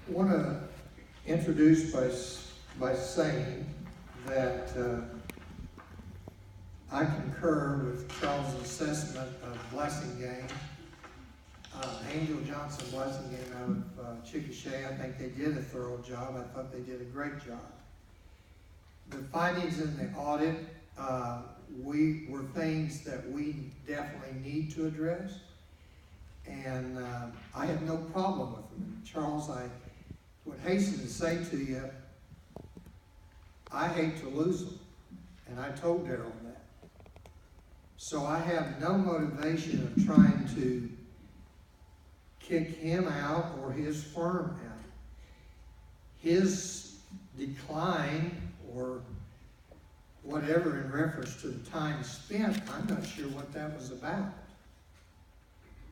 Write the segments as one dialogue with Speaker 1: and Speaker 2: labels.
Speaker 1: want to introduce by saying that I concur with Charles' assessment of Blessingame. Angel Johnson Blessingame out of Chickasha. I think they did a thorough job. I thought they did a great job. The findings in the audit were things that we definitely need to address, and I have no problem with them. Charles, I would hasten to say to you, I hate to lose them, and I told Darrell that. So I have no motivation of trying to kick him out or his firm out. His decline or whatever in reference to the time spent, I'm not sure what that was about.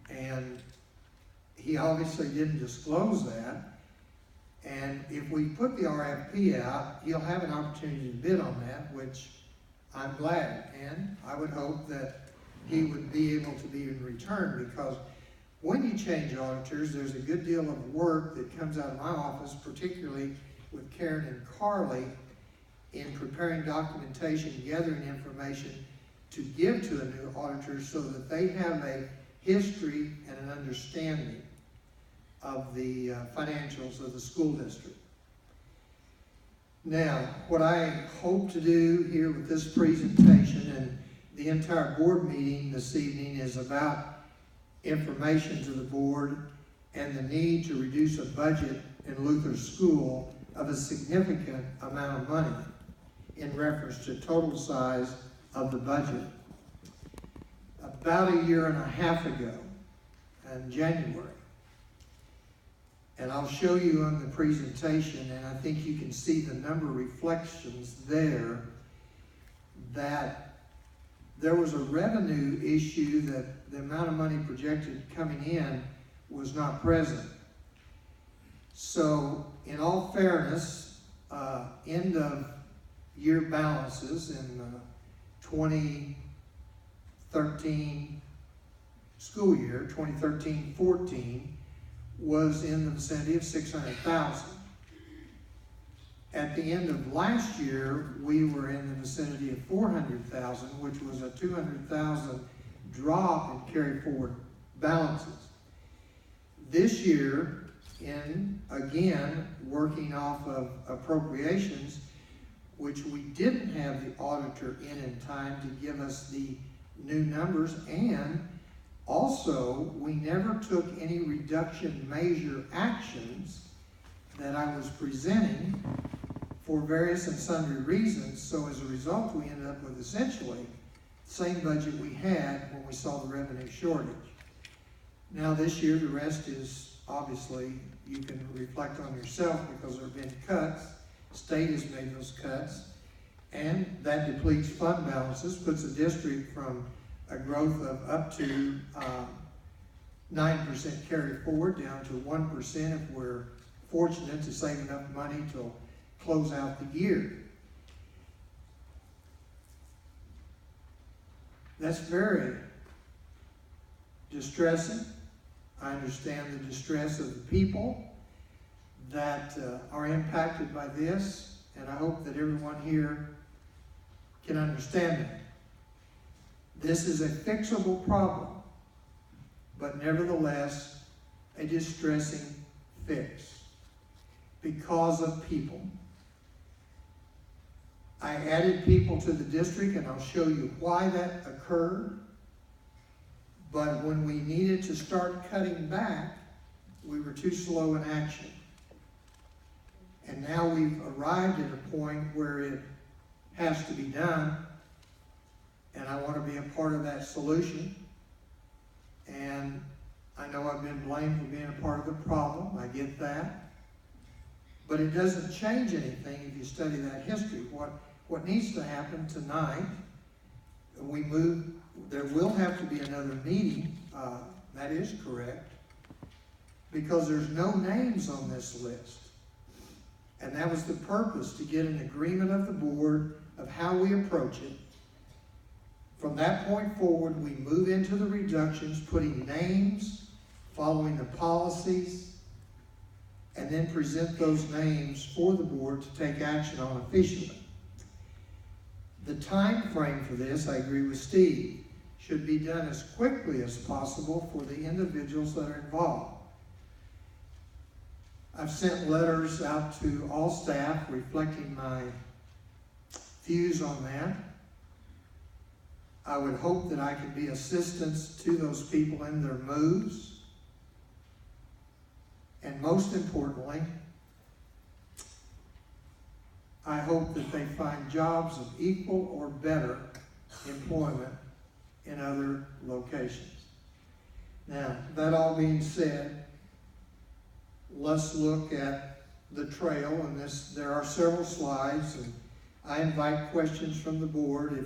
Speaker 1: And he obviously didn't disclose that. And if we put the RFP out, he'll have an opportunity to bid on that, which I'm glad. And I would hope that he would be able to be in return, because when you change auditors, there's a good deal of work that comes out of my office, particularly with Karen and Carly, in preparing documentation, gathering information to give to a new auditor so that they have a history and an understanding of the financials of the school district. Now, what I hope to do here with this presentation and the entire board meeting this evening is about information to the board and the need to reduce a budget in Luther School of a significant amount of money in reference to total size of the budget. About a year and a half ago, in January, and I'll show you on the presentation, and I think you can see the number of reflections there, that there was a revenue issue that the amount of money projected coming in was not present. So, in all fairness, end of year balances in 2013 school year, 2013-14, was in the vicinity of $600,000. At the end of last year, we were in the vicinity of $400,000, which was a $200,000 drop in carry forward balances. This year, in again working off of appropriations, which we didn't have the auditor in time to give us the new numbers, and also we never took any reduction measure actions that I was presenting for various and sundry reasons. So as a result, we ended up with essentially the same budget we had when we saw the revenue shortage. Now this year, the rest is obviously, you can reflect on yourself, because there have been cuts. State has made those cuts, and that depletes fund balances, puts the district from a growth of up to 9% carry forward down to 1% if we're fortunate to save enough money to close out the year. That's very distressing. I understand the distress of the people that are impacted by this, and I hope that everyone here can understand that. This is a fixable problem, but nevertheless a distressing fix because of people. I added people to the district, and I'll show you why that occurred. But when we needed to start cutting back, we were too slow in action. And now we've arrived at a point where it has to be done, and I want to be a part of that solution. And I know I've been blamed for being a part of the problem. I get that. But it doesn't change anything if you study that history. What needs to happen tonight, there will have to be another meeting, that is correct, because there's no names on this list. And that was the purpose, to get an agreement of the board of how we approach it. From that point forward, we move into the reductions, putting names, following the policies, and then present those names for the board to take action on officially. The time frame for this, I agree with Steve, should be done as quickly as possible for the individuals that are involved. I've sent letters out to all staff reflecting my views on that. I would hope that I can be assistance to those people in their moves. And most importantly, I hope that they find jobs of equal or better employment in other locations. Now, that all being said, let's look at the trail, and there are several slides, and I invite questions from the board.